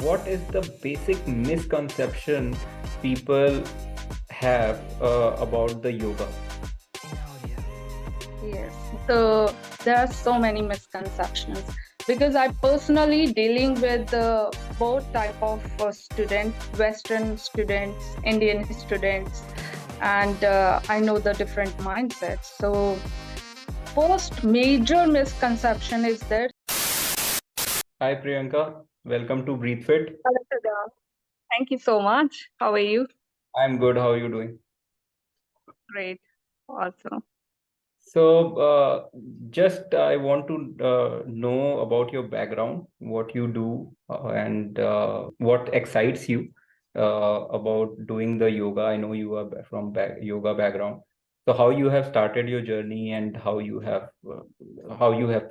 what is the basic misconception people have about the yoga? Yes, so there are so many misconceptions because I personally dealing with both type of students, Western students, Indian students, and I know the different mindsets. So first major misconception is that. Hi Priyanka, welcome to BreatheFit. Thank you so much. How are you? I'm good. How are you doing? Great. Awesome. So, just I want to know about your background, what you do, and what excites you about doing the yoga. I know you are from yoga background. So, how you have started your journey and how you have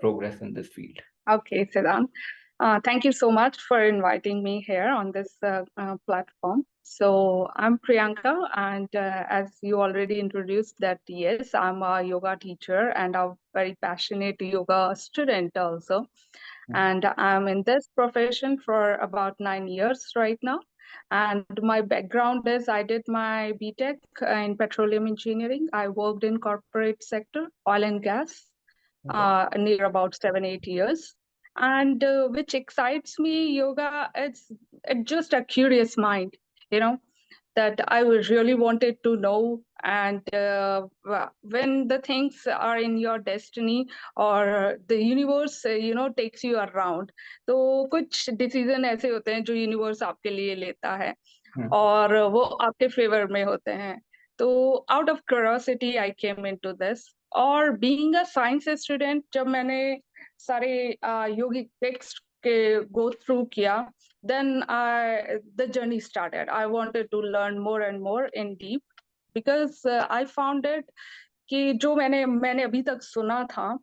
progressed in this field. Okay, Siddhant. Thank you so much for inviting me here on this platform. So I'm Priyanka, and as you already introduced that, yes, I'm a yoga teacher and a very passionate yoga student also. And I'm in this profession for about 9 years right now. And my background is I did my BTech in Petroleum Engineering. I worked in corporate sector, oil and gas, near about 7, 8 years. And which excites me, yoga, it's just a curious mind, you know, that I really wanted to know. And when the things are in your destiny or the universe, takes you around, तो कुछ decision ऐसे होते हैं जो universe आपके लिए लेता है और वो आपके favor में होते हैं. तो out of curiosity I came into this. और being a science student, जब मैंने सारे yogic text के go through किया, then the journey started. I wanted to learn more and more in deep because I found it कि जो मैंने अभी तक सुना था,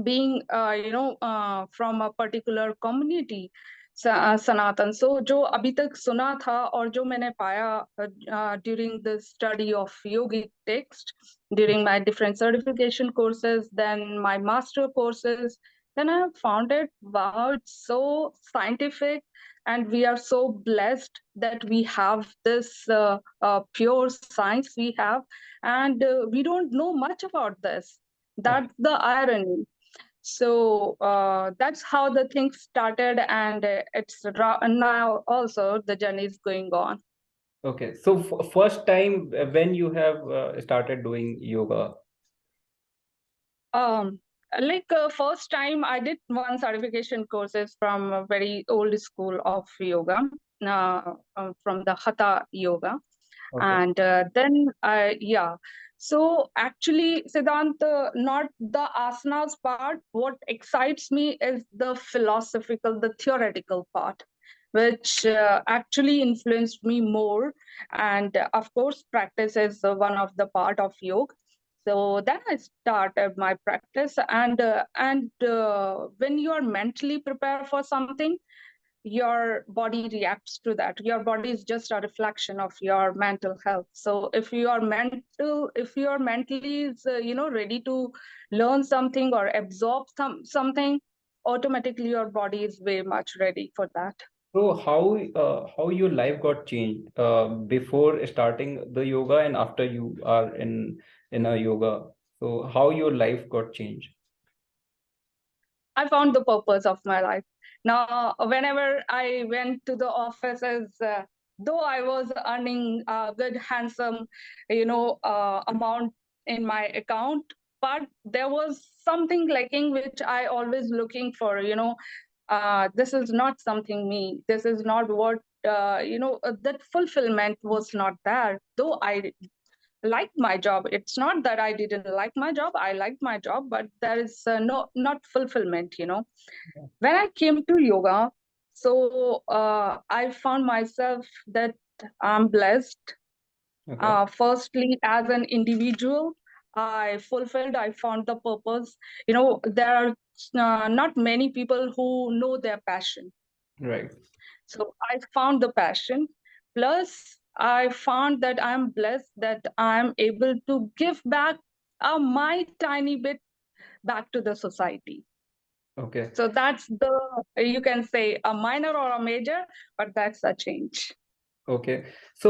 being from a particular community, Sanatan, so जो अभी तक सुना था और जो मैंने पाया during the study of yogic text, during my different certification courses, then my master courses, then I found it, wow, it's so scientific, and we are so blessed that we have this pure science we have, and we don't know much about this. That's the irony. So that's how the thing started, and now also the journey is going on. Okay, so first time when you have started doing yoga. First time I did one certification courses from a very old school of yoga, from the Hatha yoga. Okay. And then so actually, Siddhant, not the asanas part. What excites me is the philosophical, the theoretical part, which actually influenced me more. And of course, practice is one of the part of yoga. So then I started my practice, and when you are mentally prepared for something, your body reacts to that. Your body is just a reflection of your mental health. So if you are mentally ready to learn something or absorb something, automatically your body is very much ready for that. So how your life got changed before starting the yoga and after you are in a yoga? So how your life got changed? I found the purpose of my life. Now, whenever I went to the offices, though I was earning a good, handsome, amount in my account, but there was something lacking which I always looking for. This is not something me. This is not what that fulfillment was not there. Though I liked my job, it's not that I didn't like my job. I liked my job, but there is not fulfillment. When I came to yoga, so I found myself that I'm blessed. Okay. Firstly, as an individual, I fulfilled. I found the purpose. There are not many people who know their passion. Right. So I found the passion. Plus, I found that I'm blessed that I'm able to give back my tiny bit back to the society. Okay. So that's you can say a minor or a major, but that's a change. Okay so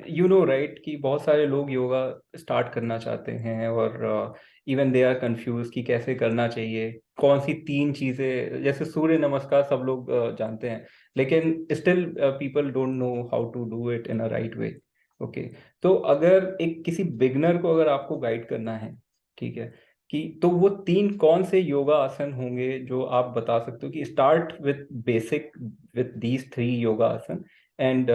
you know right कि बहुत सारे लोग yoga start करना चाहते हैं और even they are confuse कि कैसे करना चाहिए, कौन सी 3 चीजें, जैसे सूर्य नमस्कार सब लोग जानते हैं, लेकिन still people don't know how to do it in a right way. Okay, तो अगर एक किसी बिगनर को अगर आपको गाइड करना है, ठीक है, कि तो वो 3 कौन से योगा आसन होंगे जो आप बता सकते हो कि start with basic with these 3 yoga आसन and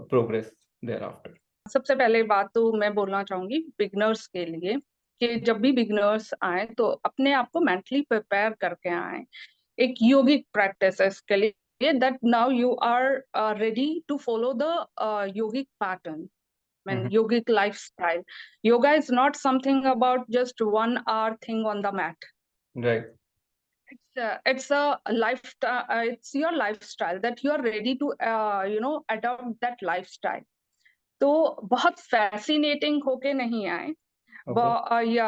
progress thereafter. सबसे पहले बात तो मैं बोलना चाहूंगी बिगनर्स के लिए कि जब भी बिगनर्स आए तो अपने आप को मेंटली प्रिपेयर करके आए एक योगिक प्रैक्टिसेस के लिए, that now you are ready to follow the yogic pattern and yogic lifestyle. Yoga is not something about just 1 hour thing on the mat. Right. It's a lifestyle. It's your lifestyle that you are ready to adopt that lifestyle. तो बहुत fascinating होके नहीं आए, Okay. या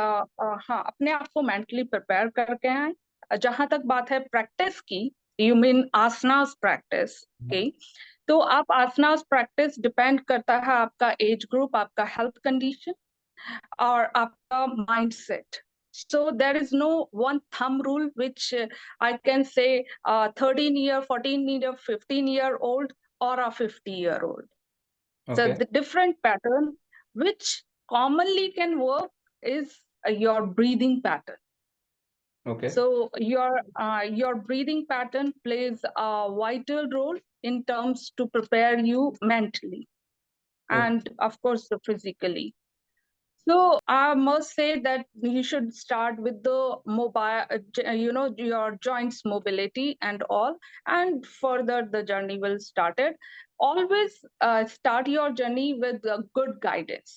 हाँ अपने आप को मेंटली प्रिपेयर करके आए। जहां तक बात है प्रैक्टिस की, यू मीन आसनास प्रैक्टिस की, तो आप आसनास प्रैक्टिस डिपेंड करता है आपका एज ग्रुप, आपका हेल्थ कंडीशन और आपका mindset. So there is no one thumb rule which I can say 13-year, 14-year, 15-year-old or a 50-year-old. So Okay. the different pattern which commonly can work is your breathing pattern. Okay. So your breathing pattern plays a vital role in terms to prepare you mentally Okay. and of course physically. So I must say that you should start with the your joints mobility and all, and further the journey will start it. Always start your journey with good guidance.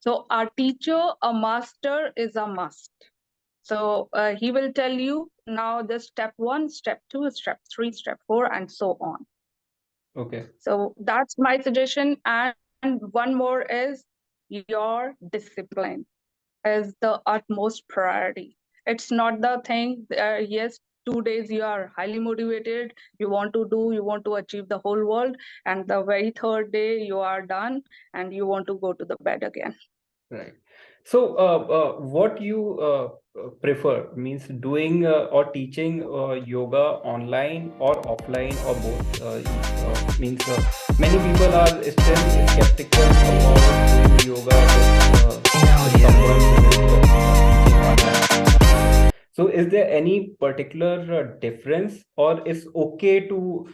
So our teacher, a master is a must. So he will tell you now the step 1, step 2, step 3, step 4, and so on. Okay. So that's my suggestion. And one more is your discipline is the utmost priority. It's not the thing, yes, 2 days you are highly motivated, you want to do, you want to achieve the whole world, and the very third day you are done and you want to go to the bed again. Right. So, what you prefer means doing or teaching yoga online or offline or both? Means many people are still skeptical about doing yoga with someone who is teaching online. So, is there any particular difference, or is okay to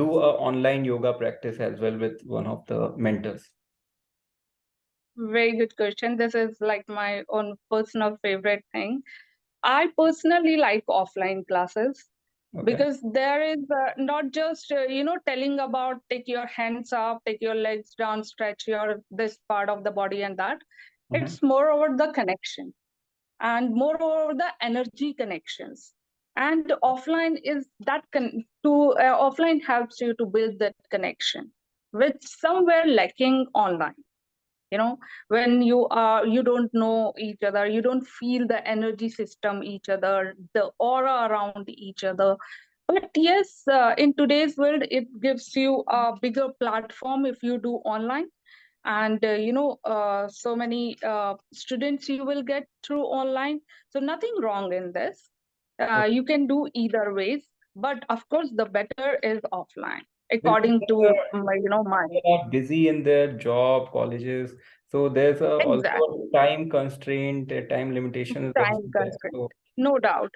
do a online yoga practice as well with one of the mentors? Very good question. This is like my own personal favorite thing. I personally like offline classes. Okay. Because there is not just telling about take your hands up, take your legs down, stretch your this part of the body and that. It's more over the connection and more over the energy connections. And offline is that offline helps you to build that connection, which somewhere lacking online. When you don't know each other, you don't feel the energy system each other, the aura around each other. But yes, in today's world it gives you a bigger platform if you do online. And so many students you will get through online, so nothing wrong in this. You can do either ways, but of course the better is offline Because according to my people are busy in their job, colleges, so there's also exact a time constraint, a time limitation is also time there. constraint, So, no doubt.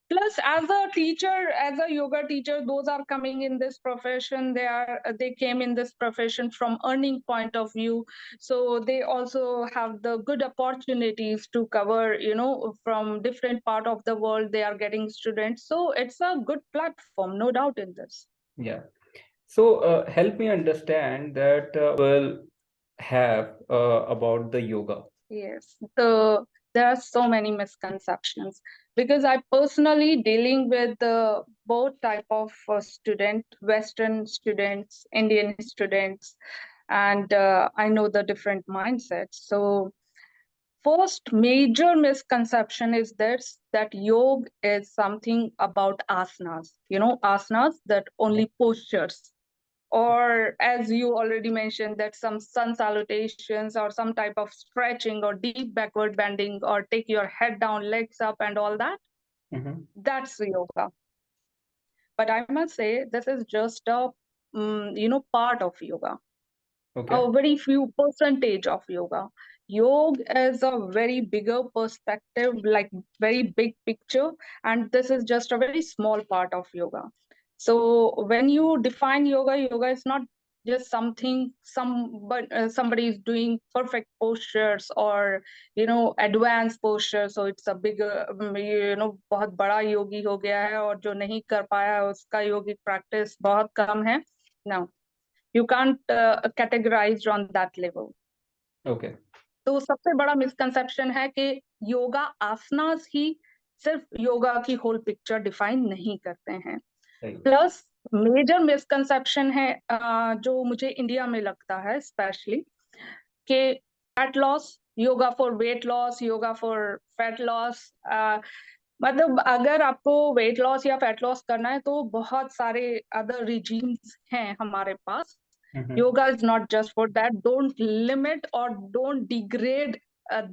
Plus as a teacher, as a yoga teacher, those are coming in this profession, they came in this profession from earning point of view, so they also have the good opportunities to cover, from different part of the world they are getting students, so it's a good platform, no doubt in this. yeah. So, help me understand that will have about the yoga. Yes, there are so many misconceptions because I personally dealing with both type of student, Western students, Indian students, and I know the different mindsets. So first major misconception is this, that yoga is something about asanas, asanas that only postures, or as you already mentioned, that some sun salutations or some type of stretching or deep backward bending or take your head down, legs up and all that. That's yoga. But I must say, this is just a part of yoga. A very few percentage of yoga. Yoga is a very bigger perspective, like very big picture, and this is just a very small part of yoga. So when you define yoga, yoga is not just something somebody is doing perfect postures or advanced postures, so it's a bigger बहुत बड़ा योगी हो गया है और जो नहीं कर पाया है उसका योगिक प्रैक्टिस बहुत कम है. No, you can't categorize on that level. Okay. तो सबसे बड़ा मिसकंसेप्शन है कि योगा आसनास ही सिर्फ योगा की होल पिक्चर डिफाइन नहीं करते हैं. प्लस मेजर मिसकंसेप्शन है जो मुझे इंडिया में लगता है स्पेशली, कि fat loss, yoga for weight loss, yoga for fat loss. मतलब अगर आपको वेट लॉस या फैट लॉस करना है तो बहुत सारे अदर रिजीम्स हैं हमारे पास. Yoga is not just for that. Don't limit or don't degrade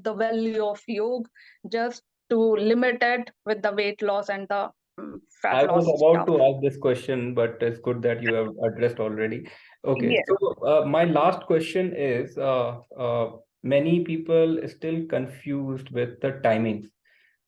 the value of yoga just to limit it with the weight loss and the fat I loss was about stuff. to ask this question, but it's good that you have addressed already. Okay, Yes. so my last question is, many people still confused with the timings.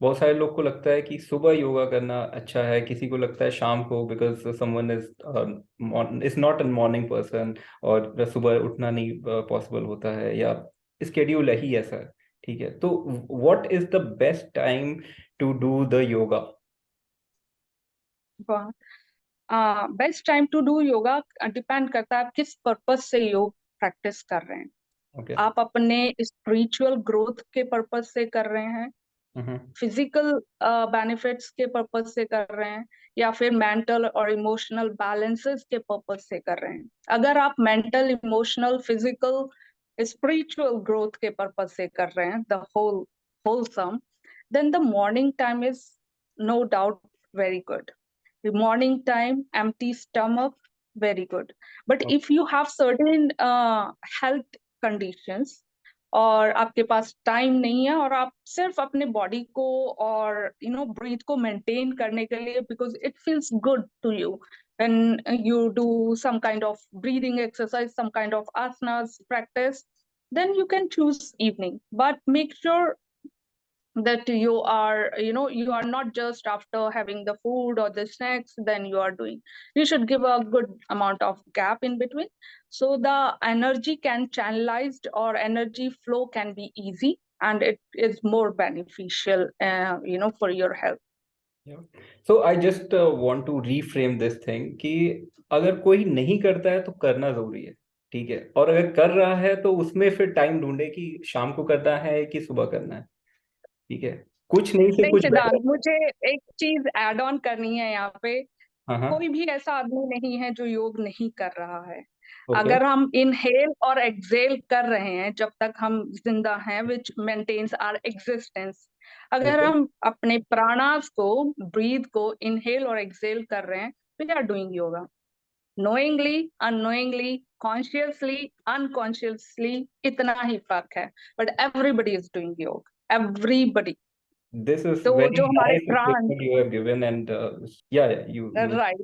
बहुत सारे लोग को लगता है कि सुबह योगा करना अच्छा है, किसी को लगता है शाम को, because someone is not a morning person, और सुबह उठना नहीं पॉसिबल होता है, या स्केड्यूल ही ऐसा है. ठीक है, तो what is the best time to do the yoga? Best time to do yoga depend करता है आप किस पर्पज से योग प्रैक्टिस कर रहे हैं. आप अपने स्पिरिचुअल ग्रोथ के पर्पज से कर रहे हैं, फिजिकल बेनिफिट्स के पर्पज से कर रहे हैं, या फिर मेंटल और इमोशनल बैलेंसेस के पर्पज से कर रहे हैं. अगर आप mental, emotional, physical, spiritual growth के पर्पज से कर रहे हैं, the wholesome, then the morning time is no doubt very good. The morning time, empty stomach, very good. But if you have certain health conditions और आपके पास time नहीं है और आप सिर्फ अपने बॉडी को और ब्रीथ को मेंटेन करने के लिए, because it feels good to you when you do some kind of breathing exercise, some kind of asanas practice, then you can choose evening. But make sure that you are not just after having the food or the snacks, then you are doing. You should give a good amount of gap in between, so the energy can channelized or energy flow can be easy, and it is more beneficial for your health. So I just want to reframe this thing कि अगर कोई नहीं करता है तो करना जरूरी है, ठीक है, और अगर कर रहा है तो उसमें फिर टाइम ढूंढे कि शाम को करना है कि सुबह करना है. ठीक है, कुछ नहीं से कुछ सिद्धांत, मुझे एक चीज ऐड ऑन करनी है यहाँ पे. हाँ. कोई भी ऐसा आदमी नहीं है जो योग नहीं कर रहा है. अगर हम इनहेल और एक्सेल कर रहे हैं जब तक हम जिंदा हैं, विच मेंटेन्स आवर एग्जिस्टेंस. अगर हम अपने प्राणास को, ब्रीथ को इनहेल और एक्सेल कर रहे हैं, we are doing yoga. knowingly, unknowingly, consciously, unconsciously, इतना ही फर्क है. But everybody is doing yoga. Everybody. This is तो very जो हमारे nice प्राण, statement you have given, and yeah, you right.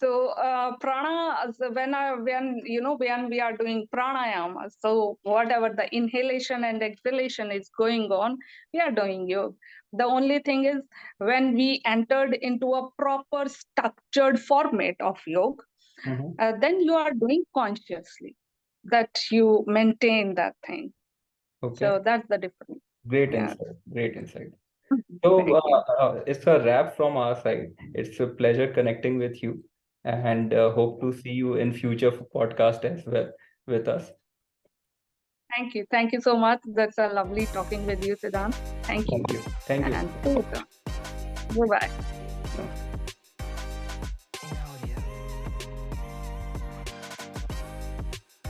So prana, when we are doing pranayama, so whatever the inhalation and exhalation is going on, we are doing yoga. The only thing is, when we entered into a proper structured format of yoga, then you are doing consciously, that you maintain that thing. So that's the difference. Great insight. Great insight. So it's a wrap from our side. It's a pleasure connecting with you, and hope to see you in future podcast as well with us. Thank you. Thank you so much. That's a lovely talking with you, Siddhant. Thank you. Thank you. And bye-bye.